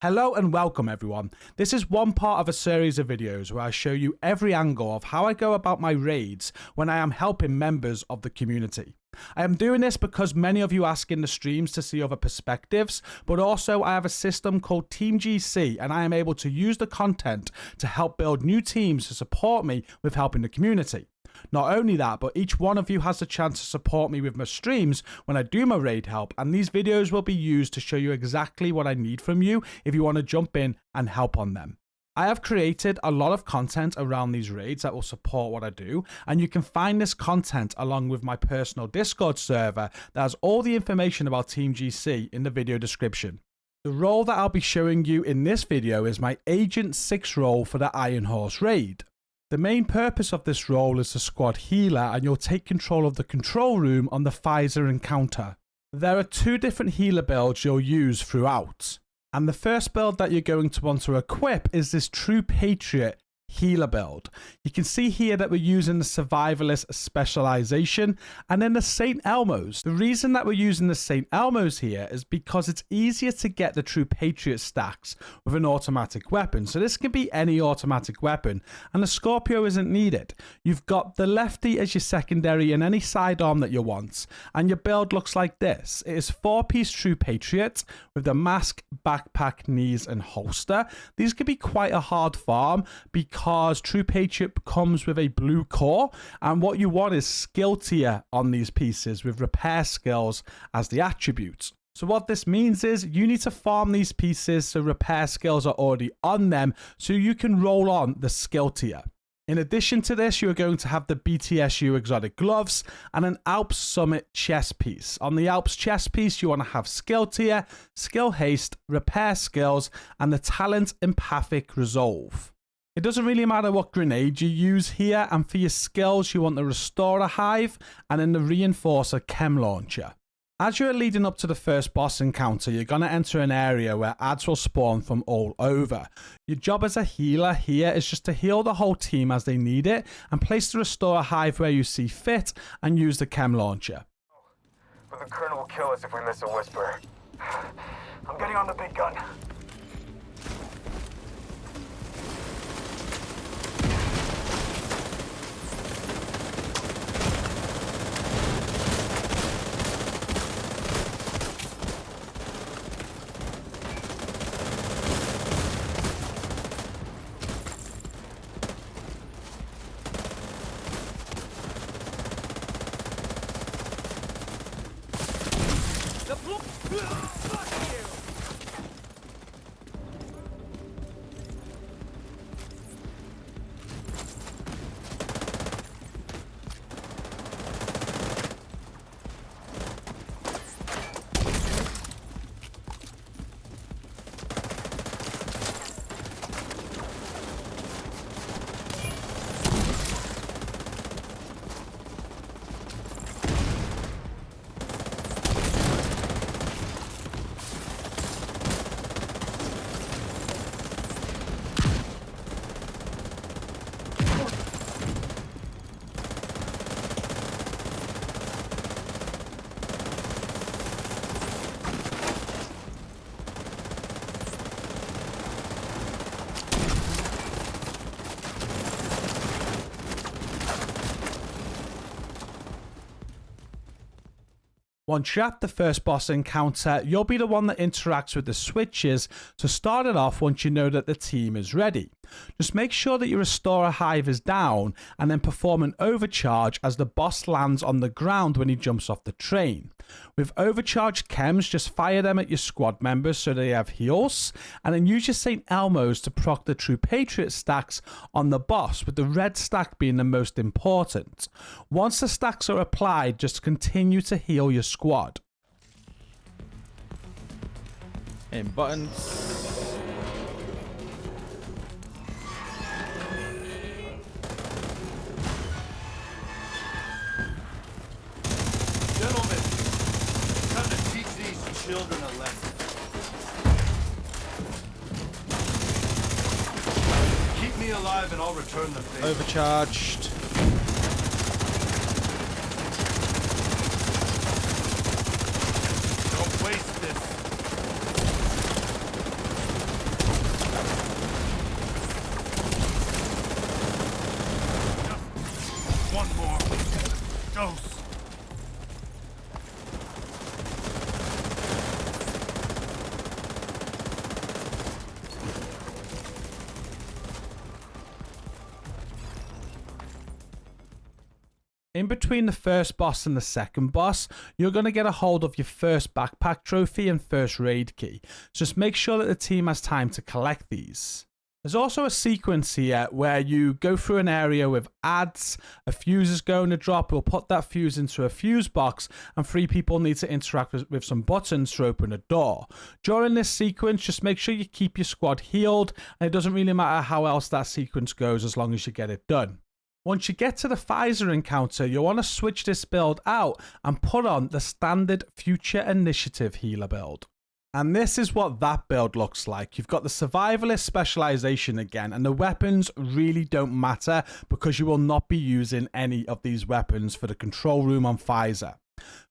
Hello and welcome everyone. This is one part of a series of videos where I show you every angle of how I go about my raids when I am helping members of the community. I am doing this because many of you ask in the streams to see other perspectives, but also I have a system called Team GC and I am able to use the content to help build new teams to support me with helping the community. Not only that, but each one of you has the chance to support me with my streams when I do my raid help, and these videos will be used to show you exactly what I need from you if you want to jump in and help on them. I have created a lot of content around these raids that will support what I do, and you can find this content along with my personal Discord server that has all the information about Team GC in the video description. The role that I'll be showing you in this video is my Agent 6 role for the Iron Horse raid. The main purpose of this role is the squad healer, and you'll take control of the control room on the Pfizer encounter. There are two different healer builds you'll use throughout, and the first build that you're going to want to equip is this True Patriot healer build. You can see here that we're using the Survivalist specialization and then the St. Elmo's. The reason that we're using the St. Elmo's here is because it's easier to get the True Patriot stacks with an automatic weapon. So this can be any automatic weapon and the Scorpio isn't needed. You've got the lefty as your secondary and any sidearm that you want, and your build looks like this. It is 4-piece True Patriot with the mask, backpack, knees and holster. These could be quite a hard farm because True Patriot comes with a blue core, and what you want is skill tier on these pieces with repair skills as the attributes. So what this means is you need to farm these pieces so repair skills are already on them so you can roll on the skill tier. In addition to this, you're going to have the BTSU exotic gloves and an Alps Summit chest piece. On the Alps chest piece, you want to have skill tier, skill haste, repair skills, and the talent empathic resolve. It doesn't really matter what grenade you use here, and for your skills you want the Restorer Hive and then the Reinforcer Chem Launcher. As you're leading up to the first boss encounter, you're going to enter an area where ads will spawn from all over. Your job as a healer here is just to heal the whole team as they need it, and place the Restorer Hive where you see fit and use the Chem Launcher. But the Colonel will kill us if we miss a whisper. I'm getting on the big gun. Once you're at the first boss encounter, you'll be the one that interacts with the switches to start it off once you know that the team is ready. Just make sure that your Restorer Hive is down and then perform an overcharge as the boss lands on the ground when he jumps off the train. With overcharged chems, just fire them at your squad members so they have heals, and then use your St. Elmo's to proc the True Patriot stacks on the boss, with the red stack being the most important. Once the stacks are applied, just continue to heal your squad. Hitting buttons. Gentlemen, time to teach these children a lesson. Keep me alive and I'll return the favor. Overcharged. Don't waste this. In between the first boss and the second boss, you're going to get a hold of your first backpack trophy and first raid key. Just make sure that the team has time to collect these. There's also a sequence here where you go through an area with ads, a fuse is going to drop, we'll put that fuse into a fuse box, and 3 people need to interact with some buttons to open a door. During this sequence, just make sure you keep your squad healed, and it doesn't really matter how else that sequence goes as long as you get it done. Once you get to the Pfizer encounter, you'll want to switch this build out and put on the standard Future Initiative healer build. And this is what that build looks like. You've got the survivalist specialization again, and the weapons really don't matter because you will not be using any of these weapons for the control room on Pfizer.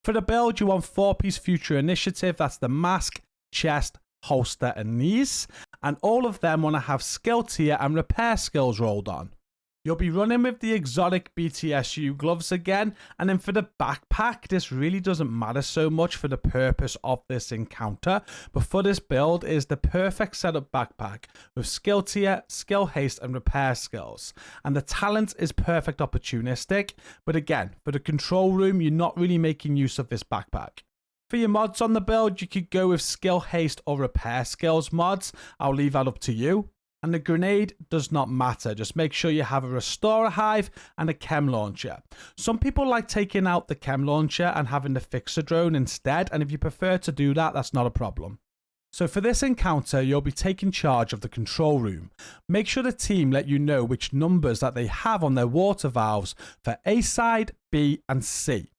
For the build, you want 4-piece Future Initiative. That's the mask, chest, holster, and knees. And all of them want to have skill tier and repair skills rolled on. You'll be running with the exotic BTSU gloves again, and then for the backpack, this really doesn't matter so much for the purpose of this encounter, but for this build is the perfect setup backpack with skill tier, skill haste, and repair skills. And the talent is perfect opportunistic, but again, for the control room, you're not really making use of this backpack. For your mods on the build, you could go with skill haste or repair skills mods. I'll leave that up to you. And the grenade does not matter. Just make sure you have a restorer hive and a chem launcher. Some people like taking out the chem launcher and having the fixer drone instead. And if you prefer to do that, that's not a problem. So for this encounter, you'll be taking charge of the control room. Make sure the team let you know which numbers that they have on their water valves for A side, B, and C.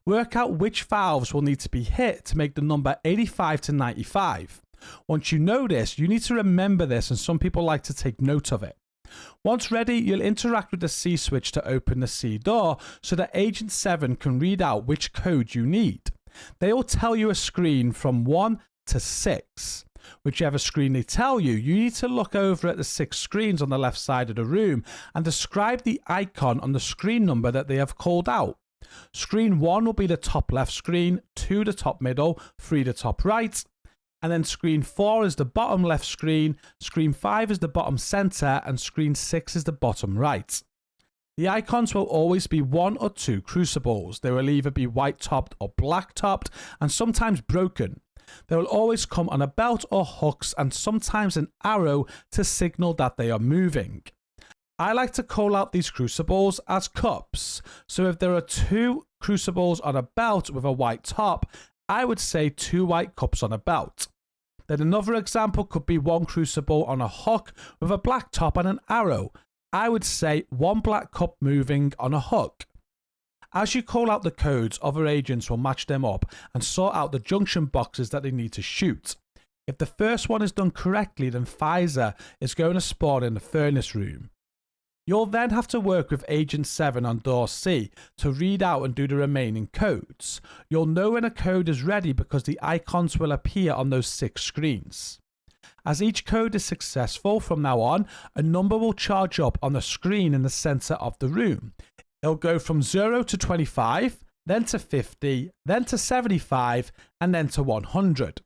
Work out which valves will need to be hit to make the number 85 to 95. Once you know this, you need to remember this, and some people like to take note of it. Once ready, you'll interact with the C switch to open the C door so that Agent 7 can read out which code you need. They'll tell you a screen from 1 to 6. Whichever screen they tell you, you need to look over at the 6 screens on the left side of the room and describe the icon on the screen number that they have called out. Screen 1 will be the top left screen, 2 the top middle, 3 the top right, and then screen 4 is the bottom left screen, screen 5 is the bottom center, and screen 6 is the bottom right. The icons will always be 1 or 2 crucibles. They will either be white topped or black topped, and sometimes broken. They will always come on a belt or hooks, and sometimes an arrow to signal that they are moving. I like to call out these crucibles as cups. So if there are 2 crucibles on a belt with a white top, I would say 2 white cups on a belt. Then another example could be 1 crucible on a hook with a black top and an arrow. I would say 1 black cup moving on a hook. As you call out the codes, other agents will match them up and sort out the junction boxes that they need to shoot. If the first one is done correctly, then Pfizer is going to spawn in the furnace room. You'll then have to work with Agent 7 on door C to read out and do the remaining codes. You'll know when a code is ready because the icons will appear on those 6 screens. As each code is successful from now on, a number will charge up on the screen in the center of the room. It'll go from 0 to 25, then to 50, then to 75, and then to 100.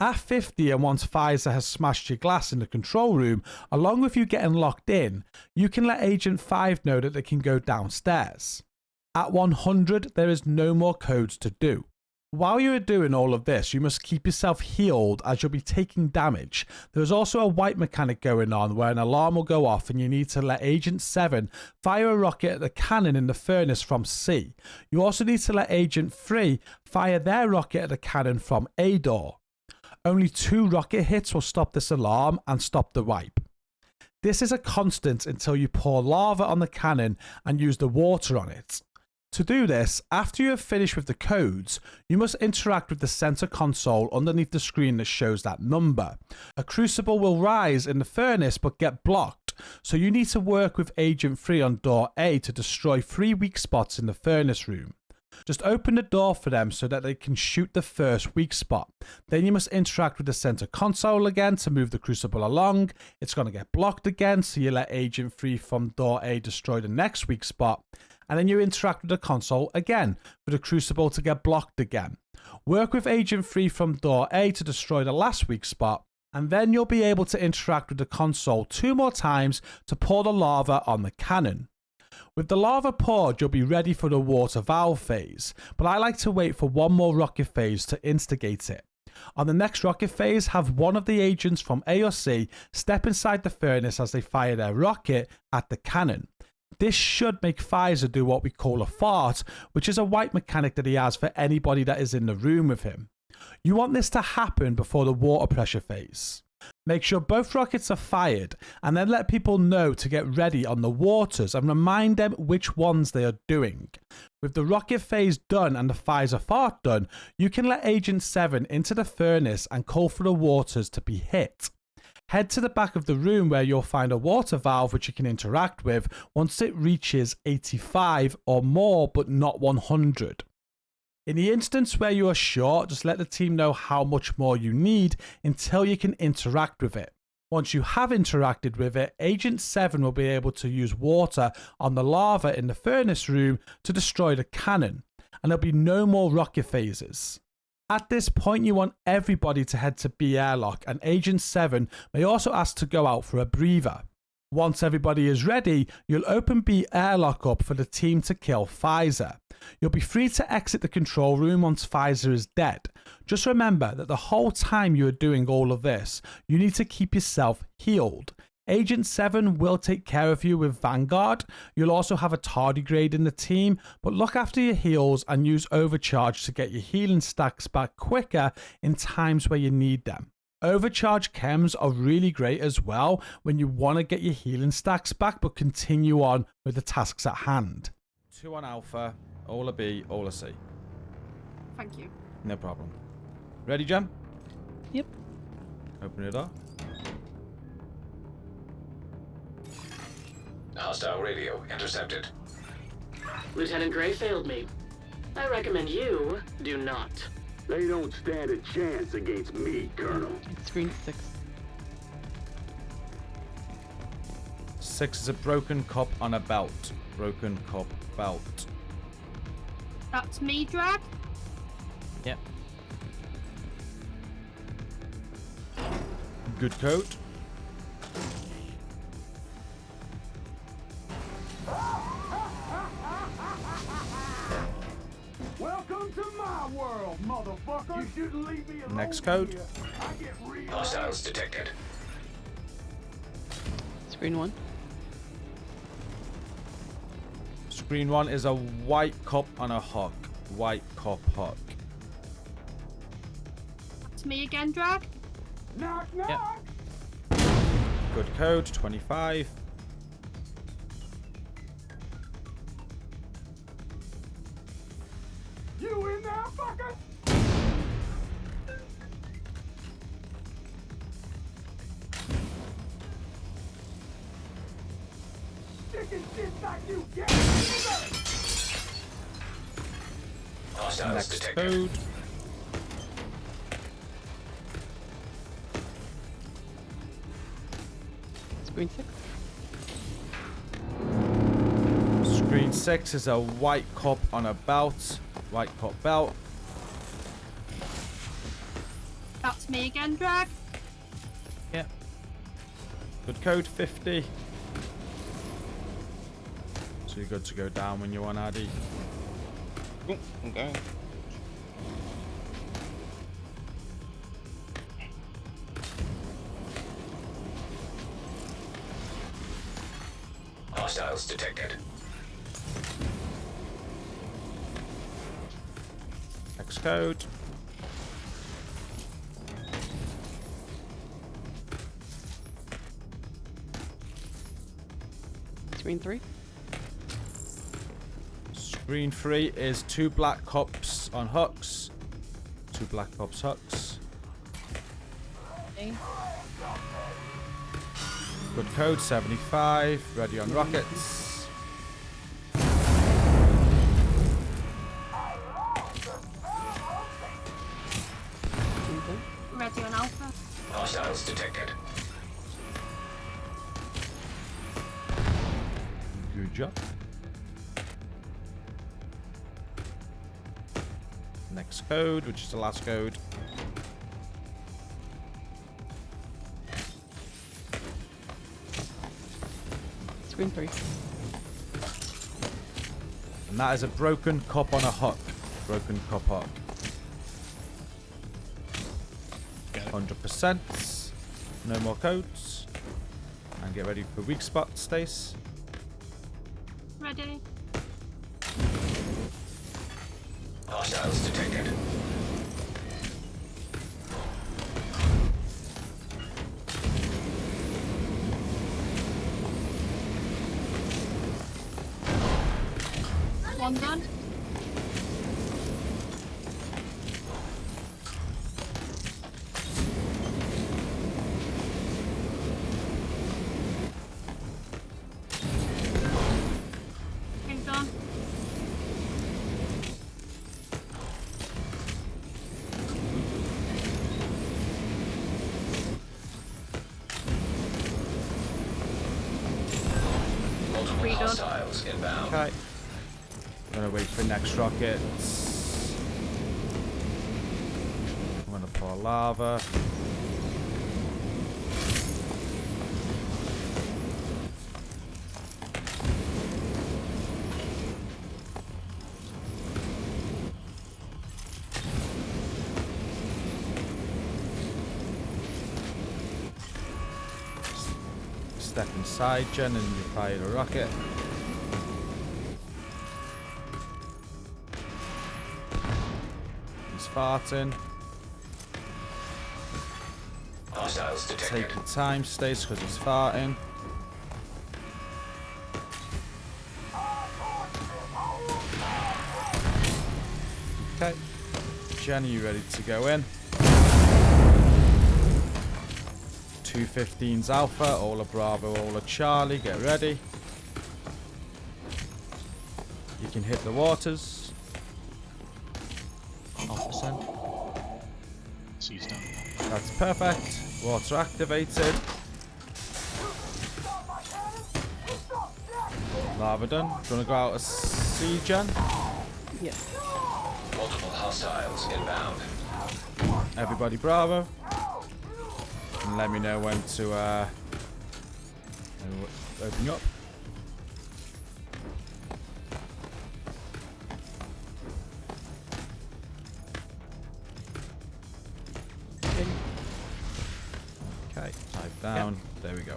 At 50, and once Pfizer has smashed your glass in the control room, along with you getting locked in, you can let Agent 5 know that they can go downstairs. At 100, there is no more codes to do. While you are doing all of this, you must keep yourself healed as you'll be taking damage. There is also a wipe mechanic going on where an alarm will go off and you need to let Agent 7 fire a rocket at the cannon in the furnace from C. You also need to let Agent 3 fire their rocket at the cannon from A door. Only 2 rocket hits will stop this alarm and stop the wipe. This is a constant until you pour lava on the cannon and use the water on it. To do this, after you have finished with the codes, you must interact with the center console underneath the screen that shows that number. A crucible will rise in the furnace but get blocked, so you need to work with Agent 3 on door A to destroy 3 weak spots in the furnace room. Just open the door for them so that they can shoot the first weak spot. Then you must interact with the center console again to move the crucible along. It's going to get blocked again, so you let Agent 3 from door A destroy the next weak spot. And then you interact with the console again for the crucible to get blocked again. Work with Agent 3 from door A to destroy the last weak spot, and then you'll be able to interact with the console 2 more times to pour the lava on the cannon. With the lava poured, you'll be ready for the water valve phase, but I like to wait for one more rocket phase to instigate it. On the next rocket phase, have one of the agents from A or C step inside the furnace as they fire their rocket at the cannon. This should make Pfizer do what we call a fart, which is a white mechanic that he has for anybody that is in the room with him. You want this to happen before the water pressure phase. Make sure both rockets are fired and then let people know to get ready on the waters and remind them which ones they are doing. With the rocket phase done and the Pfizer fart done, you can let Agent 7 into the furnace and call for the waters to be hit. Head to the back of the room where you'll find a water valve which you can interact with once it reaches 85 or more but not 100. In the instance where you are short, just let the team know how much more you need until you can interact with it. Once you have interacted with it, Agent 7 will be able to use water on the lava in the furnace room to destroy the cannon, and there'll be no more rocket phases. At this point, you want everybody to head to B airlock, and Agent 7 may also ask to go out for a breather. Once everybody is ready, you'll open B airlock up for the team to kill Pfizer. You'll be free to exit the control room once Pfizer is dead. Just remember that the whole time you are doing all of this, you need to keep yourself healed. Agent 7 will take care of you with Vanguard. You'll also have a tardigrade in the team, but look after your heals and use Overcharge to get your healing stacks back quicker in times where you need them. Overcharge chems are really great as well when you want to get your healing stacks back but continue on with the tasks at hand. 2 on Alpha, all a B, all a C. Thank you. No problem. Ready, Jem? Yep. Open it up. Hostile radio intercepted. Lieutenant Gray failed me. I recommend you do not. They don't stand a chance against me, Colonel. Screen 6. 6 is a broken cop on a belt. Broken cop belt. That's me, Drag. Yep. Good code. Welcome to my world, motherfucker. You shouldn't leave me alone. Next code. Here. I get real. Hostiles detected. Screen 1. Screen 1 is a white cop on a hawk. White cop hawk. That's me again, Drag. Knock, knock. Yep. Good code, 25. You in there, fucker? Chicken shit like you get. Hostiles Next detected. code. Screen 6. Screen 6 is a white cop on a belt. White cop belt. That's me again, Drag. Yep. Good code, 50. So you're good to go down when you want, Addy. I'm going. Hostiles detected. Next code. Screen 3. Screen 3 is 2 black cops on hooks. 2 black cops hooks. A. Good code, 75. Ready on rockets. Screen 2. Ready on Alpha. Hostiles detected. Good job. Next code, which is the last code. Screen 3. And that is a broken cup on a hook. Broken cup hook. 100%. No more codes. And get ready for weak spot, Stace. Ready. Hostiles detected. One done. Pink done. Multiple Redone. hostiles inbound. Okay. Gonna wait for next rockets. I'm gonna pour lava. Step inside, Jen, and you fire the rocket. He's farting. Hostiles detected. Take your time, Stace, because he's farting. Okay. Jen, are you ready to go in? 215's Alpha, all a Bravo, all a Charlie, get ready. You can hit the waters. 0%. C's done. That's perfect. Water activated. Lava done. Do you want to go out to sea, Jen? Yeah. Multiple hostiles inbound. Everybody Bravo. And let me know when to open you up. Okay, type down. There we go.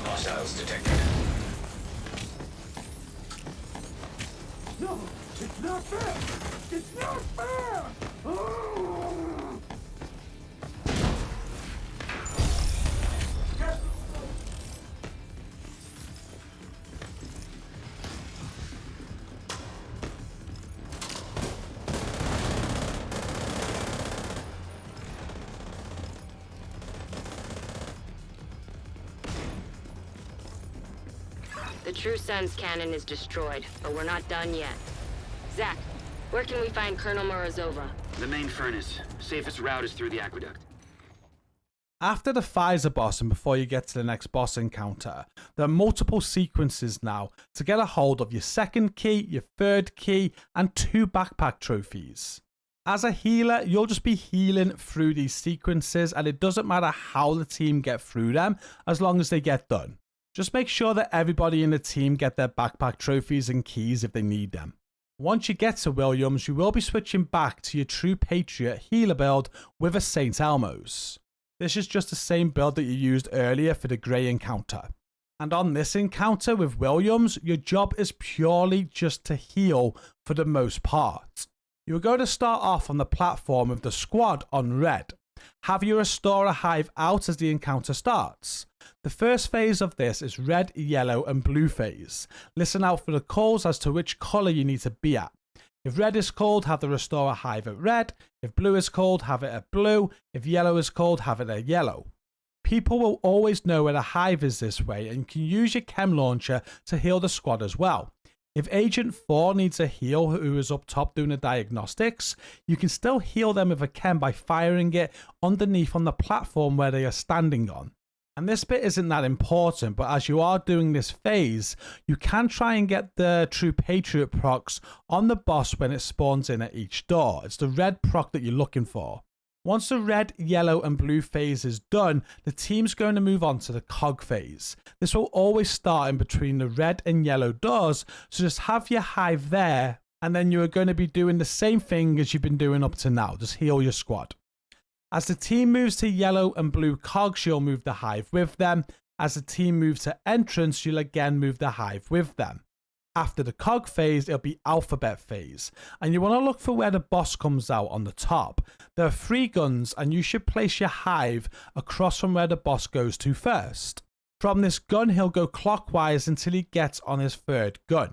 Hostiles detected. No, it's not fair. It's not fair. Oh. The True Sun's cannon is destroyed, but we're not done yet. Zach, where can we find Colonel Morozova? The main furnace. Safest route is through the aqueduct. After the Pfizer boss and before you get to the next boss encounter, there are multiple sequences now to get a hold of your second key, your third key, and 2 backpack trophies. As a healer, you'll just be healing through these sequences, and it doesn't matter how the team get through them as long as they get done. Just make sure that everybody in the team get their backpack trophies and keys if they need them. Once you get to Williams, you will be switching back to your True Patriot healer build with a St. Elmo's. This is just the same build that you used earlier for the Grey encounter. And on this encounter with Williams, your job is purely just to heal for the most part. You're going to start off on the platform with the squad on red. Have your Restorer Hive out as the encounter starts. The first phase of this is red, yellow and blue phase. Listen out for the calls as to which colour you need to be at. If red is called, have the Restorer Hive at red. If blue is called, have it at blue. If yellow is called, have it at yellow. People will always know where the hive is this way, and you can use your chem launcher to heal the squad as well. If Agent 4 needs a heal who is up top doing the diagnostics, you can still heal them with a chem by firing it underneath on the platform where they are standing on. And this bit isn't that important, but as you are doing this phase, you can try and get the True Patriot procs on the boss when it spawns in at each door. It's the red proc that you're looking for. Once the red, yellow and blue phase is done, the team's going to move on to the cog phase. This will always start in between the red and yellow doors, so just have your hive there, and then you are going to be doing the same thing as you've been doing up to now. Just heal your squad. As the team moves to yellow and blue cogs, you'll move the hive with them. As the team moves to entrance, you'll again move the hive with them. After the cog phase, it'll be alphabet phase. And you want to look for where the boss comes out on the top. There are 3 guns and you should place your hive across from where the boss goes to first. From this gun, he'll go clockwise until he gets on his 3rd gun.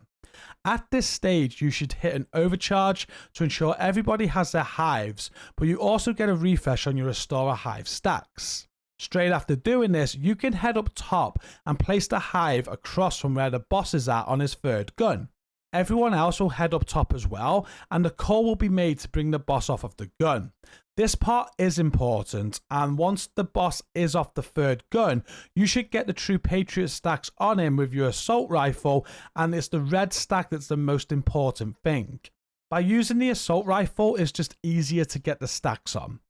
At this stage, you should hit an overcharge to ensure everybody has their hives, but you also get a refresh on your Restore a Hive stacks. Straight after doing this, you can head up top and place the hive across from where the boss is at on his 3rd gun. Everyone else will head up top as well, and the call will be made to bring the boss off of the gun. This part is important, and once the boss is off the 3rd gun, you should get the True Patriot stacks on him with your assault rifle, and it's the red stack that's the most important thing. By using the assault rifle, it's just easier to get the stacks on.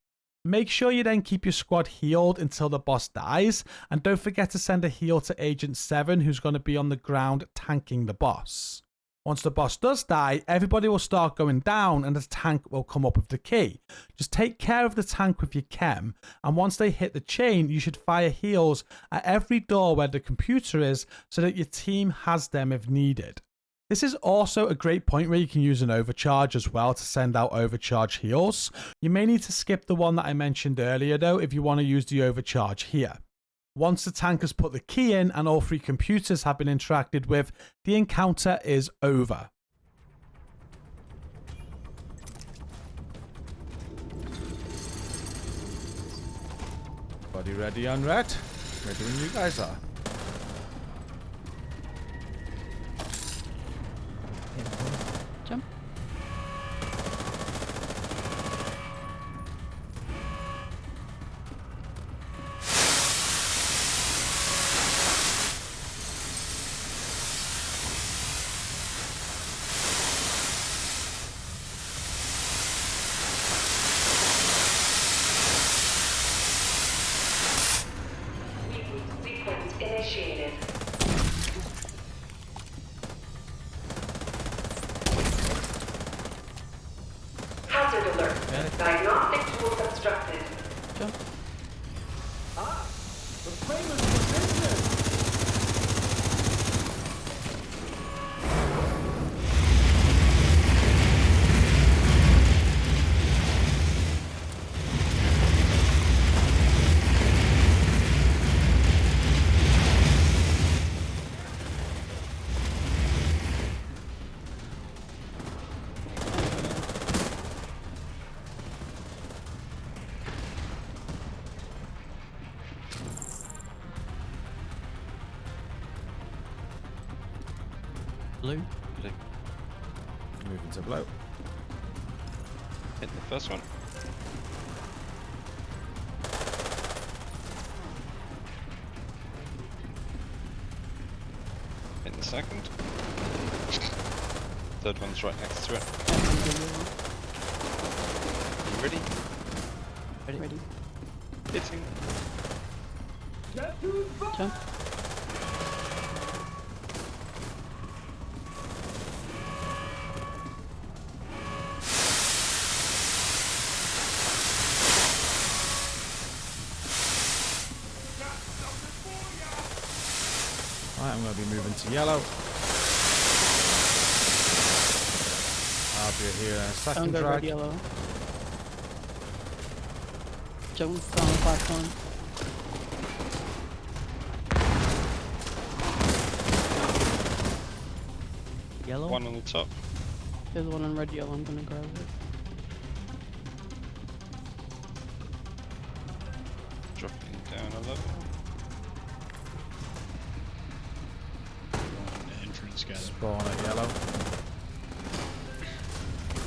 Make sure you then keep your squad healed until the boss dies, and don't forget to send a heal to Agent 7 who's going to be on the ground tanking the boss. Once the boss does die, everybody will start going down and the tank will come up with the key. Just take care of the tank with your chem, and once they hit the chain, you should fire heals at every door where the computer is so that your team has them if needed. This is also a great point where you can use an overcharge as well to send out overcharge heals. You may need to skip the one that I mentioned earlier though if you want to use the overcharge here. Once the tank has put the key in and all 3 computers have been interacted with, the encounter is over. Body ready on red. Ready when you guys are. Jump. Sequence initiated. Hazard alert. Diagnostic tools obstructed. Jump. The famous business. Blue. Moving to blow. Hit the first one. Hit the second. Third one's right next to it. You ready? Ready. Hitting. Jump. Right, I'm going to be moving to yellow. I'll be here in a second. Don't go drag. red, yellow. Jump on the platform. Yellow? One on the top. There's one on red, yellow. I'm gonna grab it. Dropping down a level. Entrance got it. Spawn at yellow.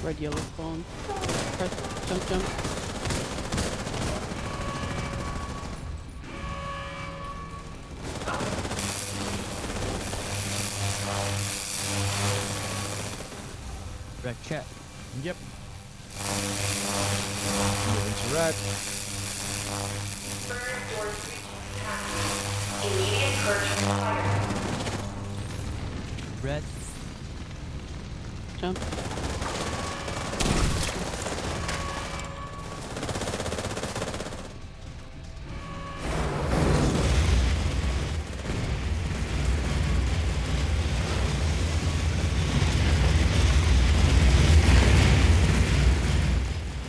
Red, yellow spawn. Press, jump, jump. check. Yep. Moving to red. Immediate purge required. Red. Jump.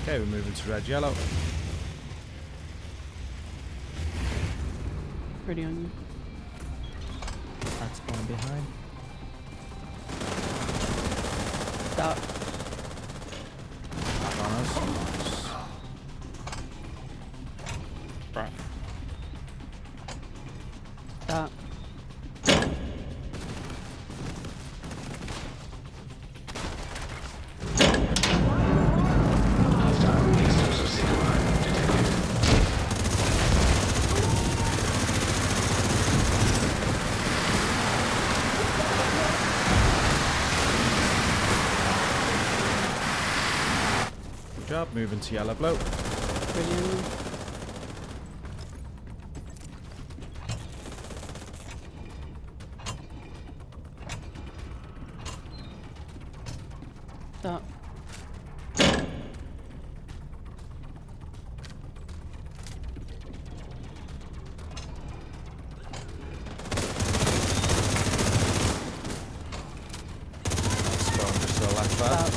Okay, we're moving to red, yellow. Ready on you. That's one behind. Stop. Back on us. Nice. Right. Stop. Hostile explosive signal mine detected. Good job, moving to yellow, blue. Ready on you. Stop. Let's go just to the left there. Stop.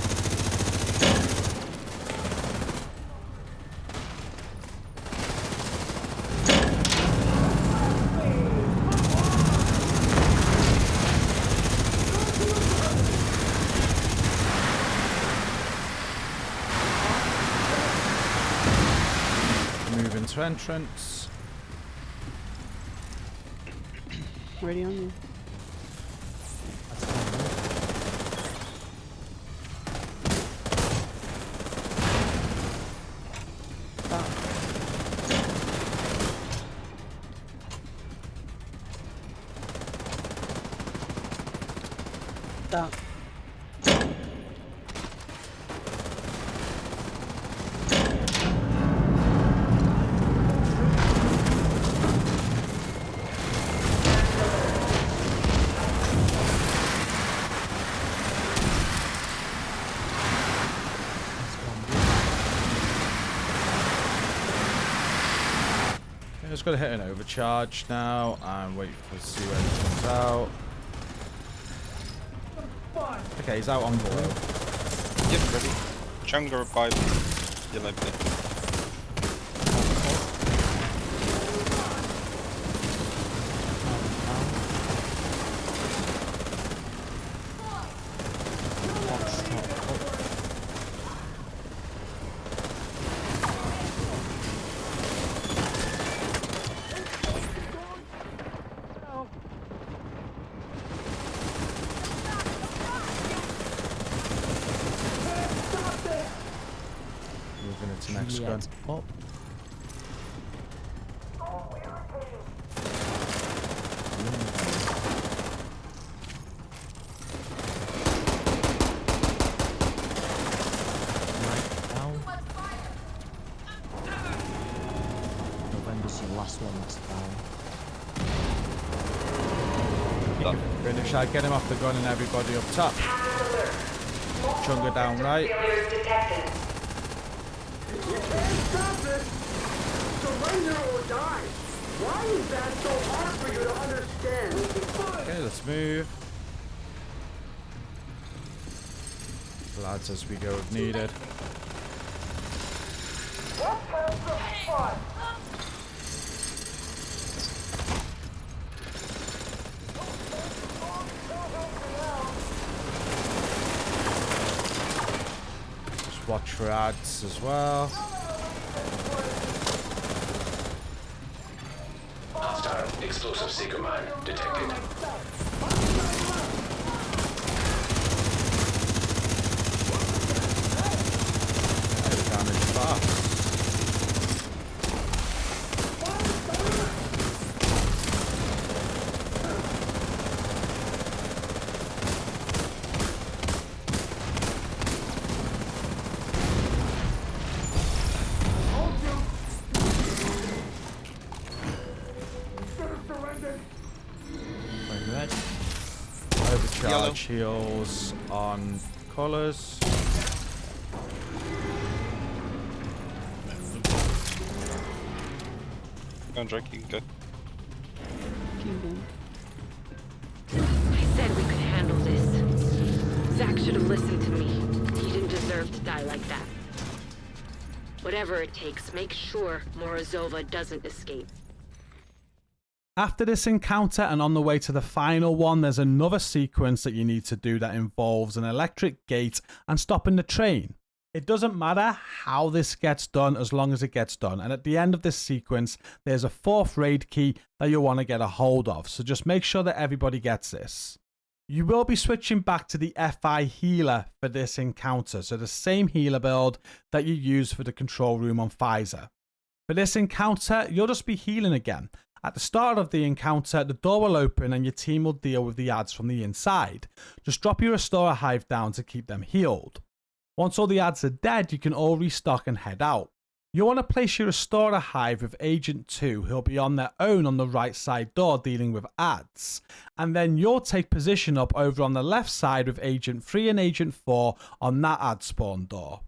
Moving to entrance. Ready on you. That's one. Stop. Stop. That's one. Okay, just gotta hit an overcharge now and wait to see where he comes out. Okay, he's out on blue. Yep, ready. Jungle by yellow bit. Moving into next gun. Juliet up. Right down. November's your last one that's down. Finish, I get him off the gun and everybody up top. Chunga down right. Failures detected. You can't stop it! Surrender or die! Why is that so hard for you to understand? Okay, let's move. Lads as we go if needed. Let's have some fun! Just watch for ads as well. Hostile explosive seeker mine detected. Okay, damage fast. Charge heals on colors. Go on, Drake, you can go. Keep going. I said we could handle this. Zach should have listened to me. He didn't deserve to die like that. Whatever it takes, make sure Morozova doesn't escape. After this encounter and on the way to the final one, there's another sequence that you need to do that involves an electric gate and stopping the train. It doesn't matter how this gets done as long as it gets done. And at the end of this sequence, there's a 4th raid key that you'll want to get a hold of. So just make sure that everybody gets this. You will be switching back to the FI healer for this encounter. So the same healer build that you use for the control room on Pfizer. For this encounter, you'll just be healing again. At the start of the encounter, the door will open and your team will deal with the ads from the inside. Just drop your Restorer Hive down to keep them healed. Once all the ads are dead, you can all restock and head out. You want to place your Restorer Hive with Agent 2, who'll be on their own on the right side door dealing with ads. And then you'll take position up over on the left side with Agent 3 and Agent 4 on that ad spawn door.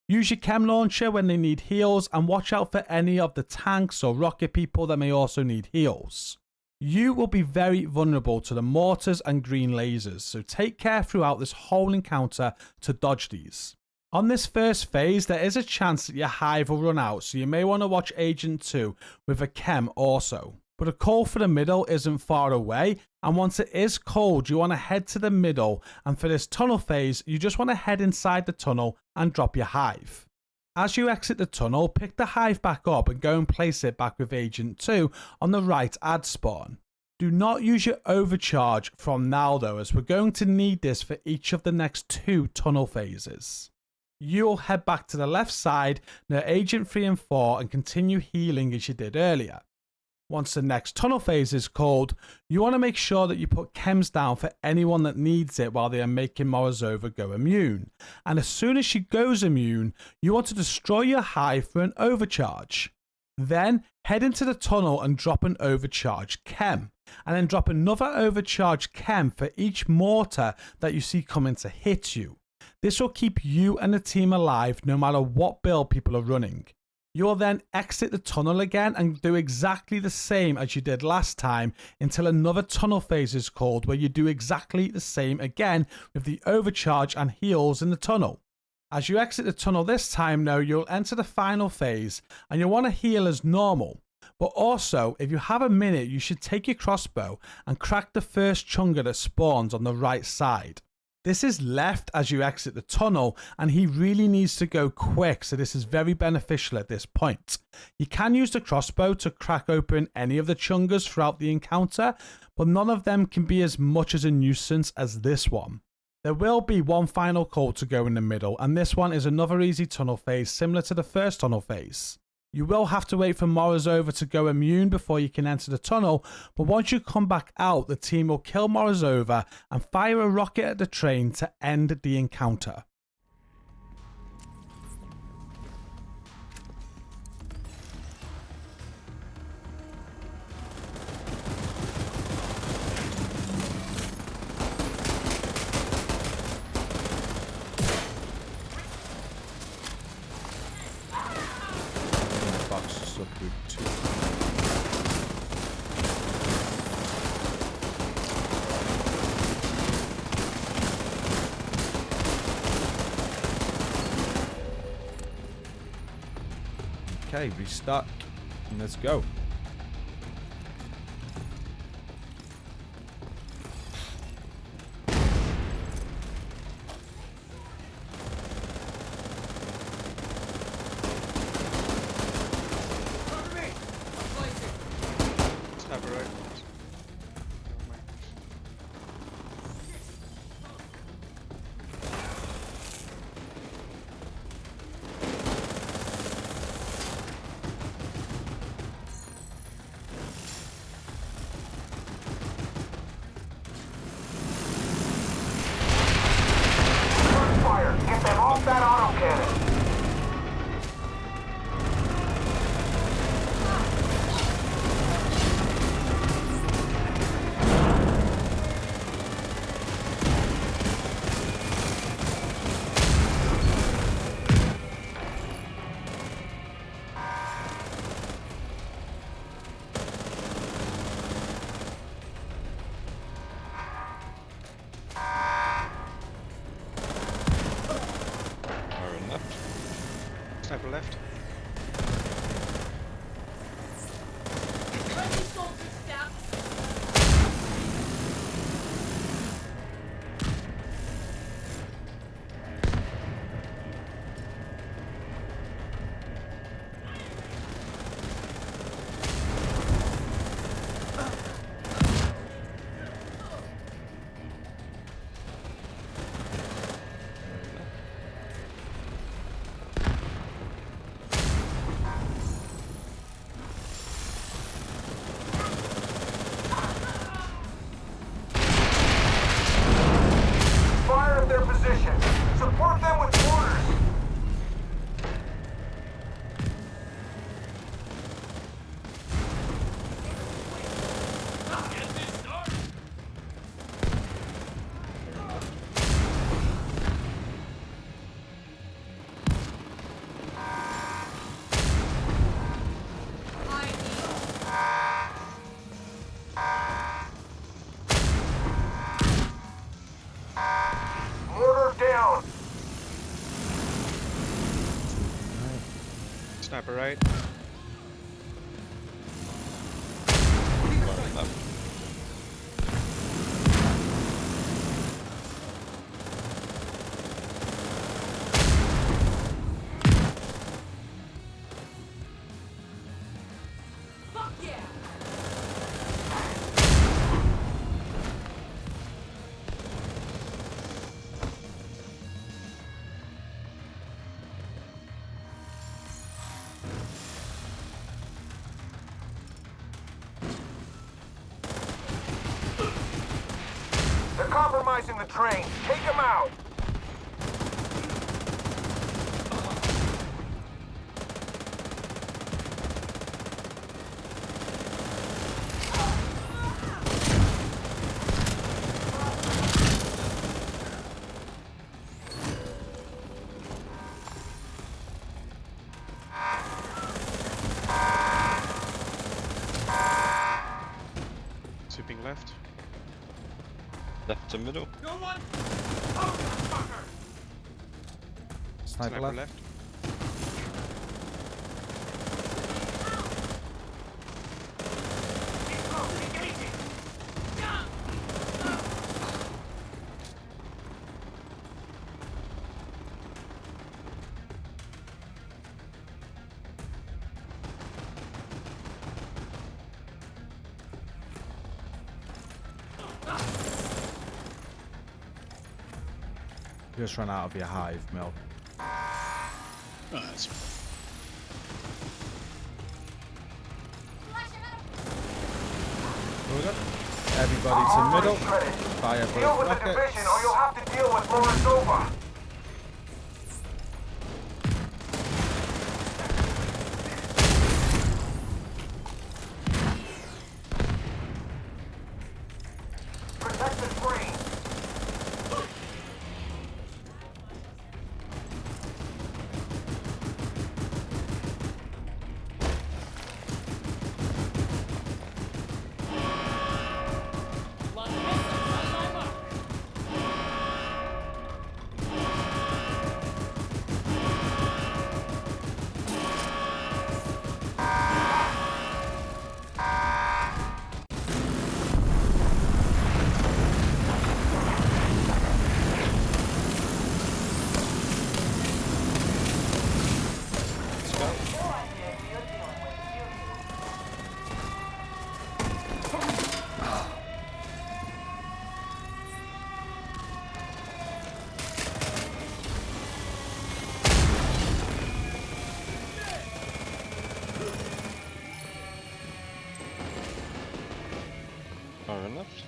Use your chem launcher when they need heals and watch out for any of the tanks or rocket people that may also need heals. You will be very vulnerable to the mortars and green lasers, so take care throughout this whole encounter to dodge these. On this first phase, there is a chance that your hive will run out, so you may want to watch Agent 2 with a chem also. But a call for the middle isn't far away, and once it is called, you want to head to the middle, and for this tunnel phase, you just want to head inside the tunnel and drop your hive. As you exit the tunnel, pick the hive back up and go and place it back with Agent 2 on the right ad spawn. Do not use your overcharge from now though, as we're going to need this for each of the next 2 tunnel phases. You'll head back to the left side near Agent 3 and 4 and continue healing as you did earlier. Once the next tunnel phase is called, you want to make sure that you put chems down for anyone that needs it while they are making Morozova go immune. And as soon as she goes immune, you want to destroy your hive for an overcharge. Then head into the tunnel and drop an overcharge chem. And then drop another overcharge chem for each mortar that you see coming to hit you. This will keep you and the team alive no matter what build people are running. You will then exit the tunnel again and do exactly the same as you did last time until another tunnel phase is called, where you do exactly the same again with the overcharge and heals in the tunnel. As you exit the tunnel this time though, you'll enter the final phase and you'll want to heal as normal. But also, if you have a minute, you should take your crossbow and crack the first chunga that spawns on the right side. This is left as you exit the tunnel, and he really needs to go quick, so this is very beneficial at this point. You can use the crossbow to crack open any of the chungas throughout the encounter, but none of them can be as much as a nuisance as this one. There will be one final call to go in the middle, and this one is another easy tunnel phase similar to the first tunnel phase. You will have to wait for Morozova to go immune before you can enter the tunnel, but once you come back out, the team will kill Morozova and fire a rocket at the train to end the encounter. Okay, restock and let's go. Sniper right. Fire! Get them off that autocannon! left. Fire at their position. Support them with mortars. Mortar down. Sniper right. One left. They're compromising the train. Take them out. Sweeping left. Left to middle. Sniper Sniper left. left. You just run out of your hive milk. Nice. Everybody to middle. Fire Deal both with the rockets. division or you'll have to deal with Morozova. Protect the train. Far left.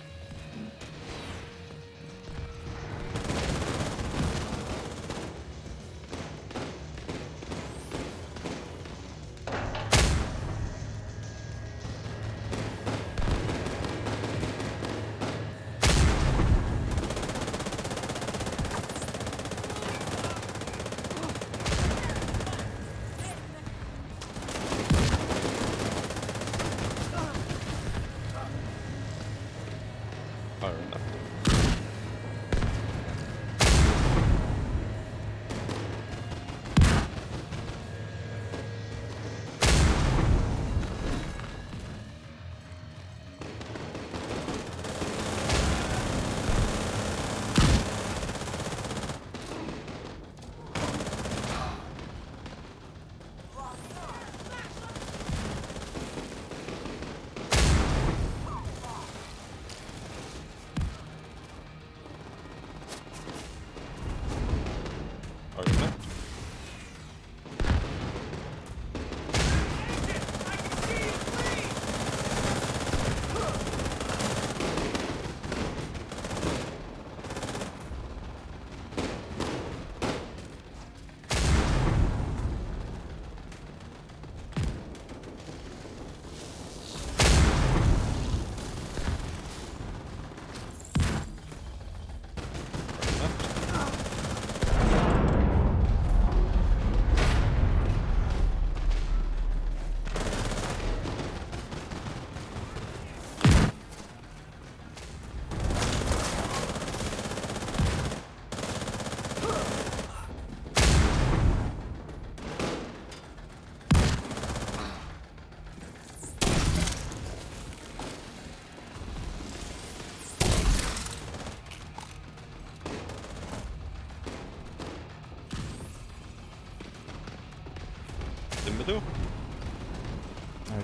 middle.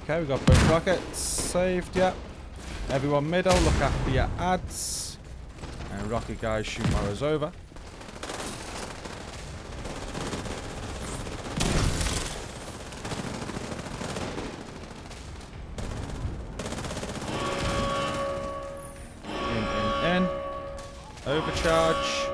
Okay, we got both rockets saved, yep. Everyone middle, look after your ads. And rocket guys shoot arrows over. In. Overcharge.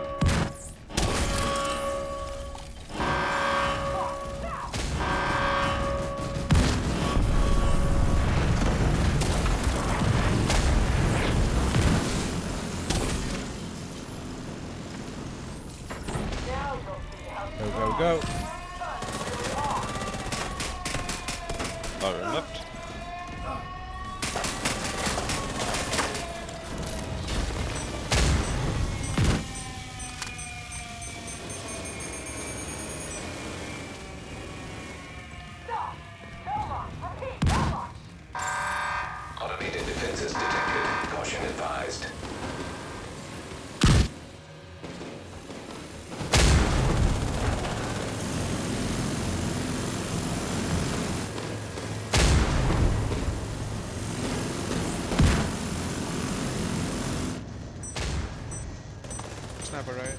Go. Fire and left. Automated defenses detected. Caution advised. Sniper right.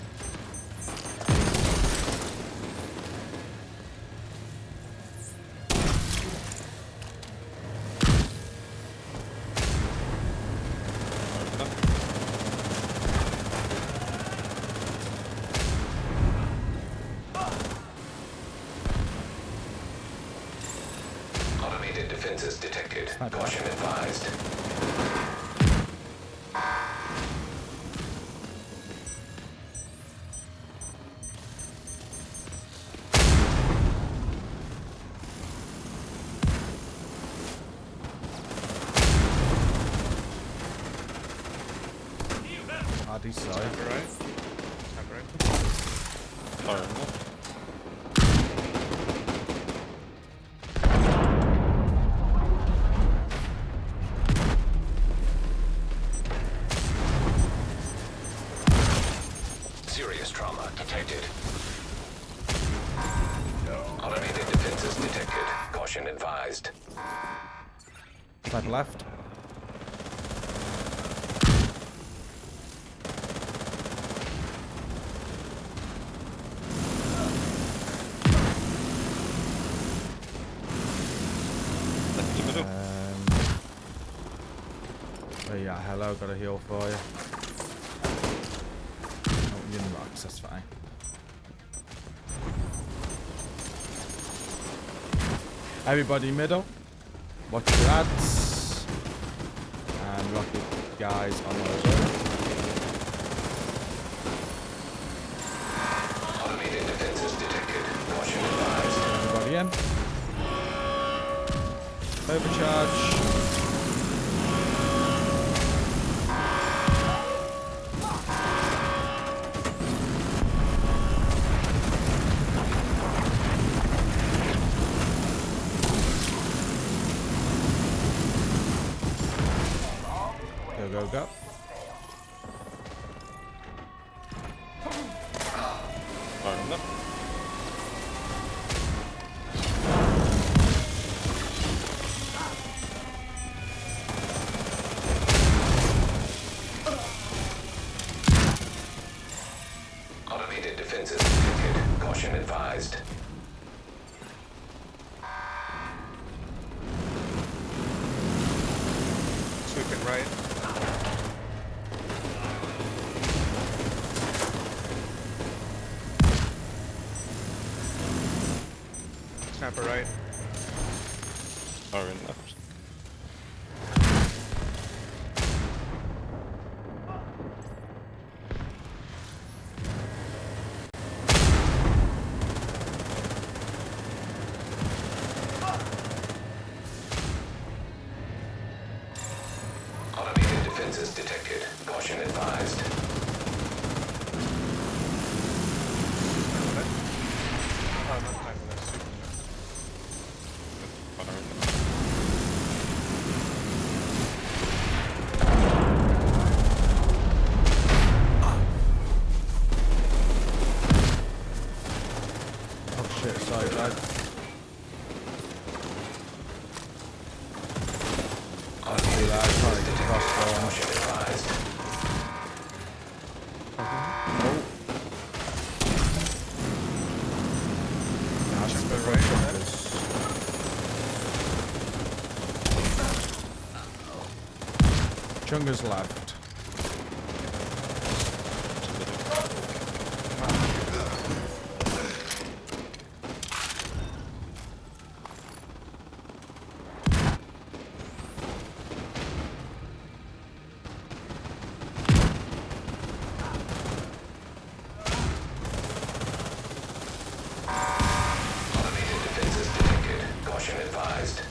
Automated defenses detected. Caution advised. RD side. Sniper right. Sniper right. Fire and left. Serious trauma detected. Automated defenses detected. Caution advised. Side left. Left to middle. Oh yeah, hello, got a heal for you. Oh, you're in rocks, that's fine. Everybody middle. Watch your ads. And rocket guys on those over. Automated defenses detected. Caution advised. Everybody in. Overcharge. Go. Fire and left. Automated defenses detected. Caution advised. Sweeping right. Sniper right. Fire and left. Automated defenses detected. Caution advised. Oh, not sniper, that's sweeping left. Fire and left. Oh shit, sorry, guys. do that. I can't get crossbow. Caution advised. That's the right chunkers. Chungers left. Automated defenses detected. Caution advised.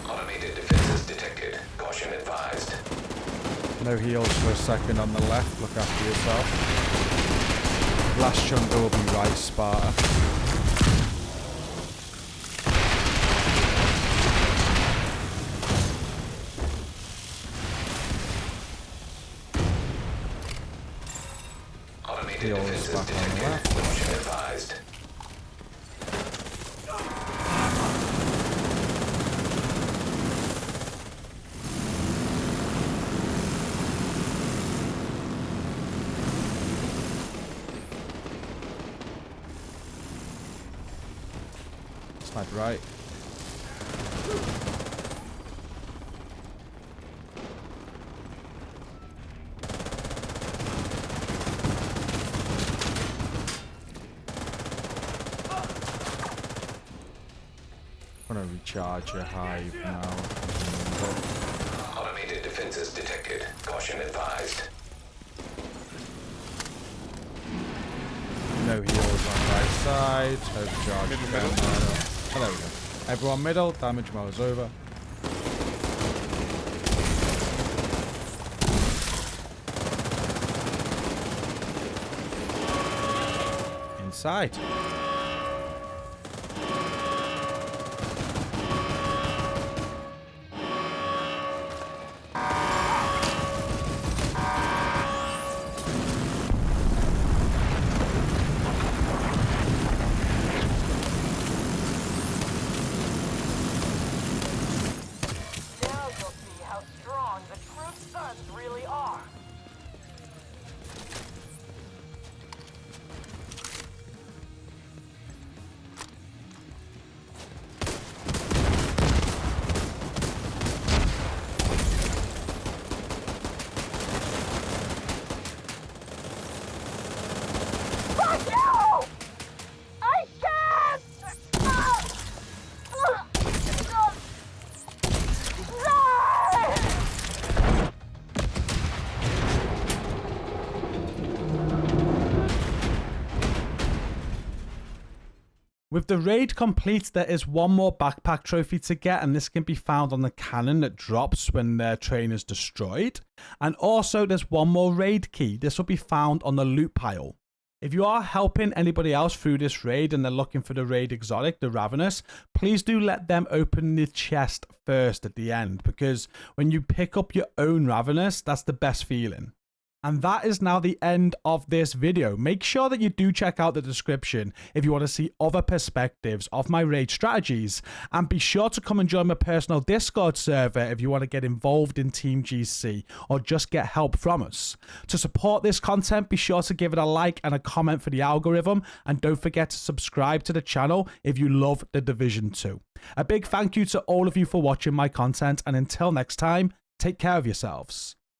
Automated defenses detected. Caution advised. No heals for a second on the left. Look after yourself. Last chunker will be right, Sparta. Automated Heals defenses back on the detected. left. Caution advised. Snipe right. I'm gonna recharge your hive now. Automated defenses detected. Caution advised. No heals on right side. Overcharge again. Oh, there we go. Everyone middle. Damage mode is over. Inside. Now you'll see how strong the true sons really are. Fuck you! I can't! With the raid complete, there is one more backpack trophy to get, and this can be found on the cannon that drops when their train is destroyed. And also there's one more raid key. This will be found on the loot pile. If you are helping anybody else through this raid and they're looking for the raid exotic, the Ravenous, please do let them open the chest first at the end, because when you pick up your own Ravenous, that's the best feeling. And that is now the end of this video. Make sure that you do check out the description if you want to see other perspectives of my raid strategies. And be sure to come and join my personal Discord server if you want to get involved in Team GC or just get help from us. To support this content, be sure to give it a like and a comment for the algorithm. And don't forget to subscribe to the channel if you love The Division 2. A big thank you to all of you for watching my content. And until next time, take care of yourselves.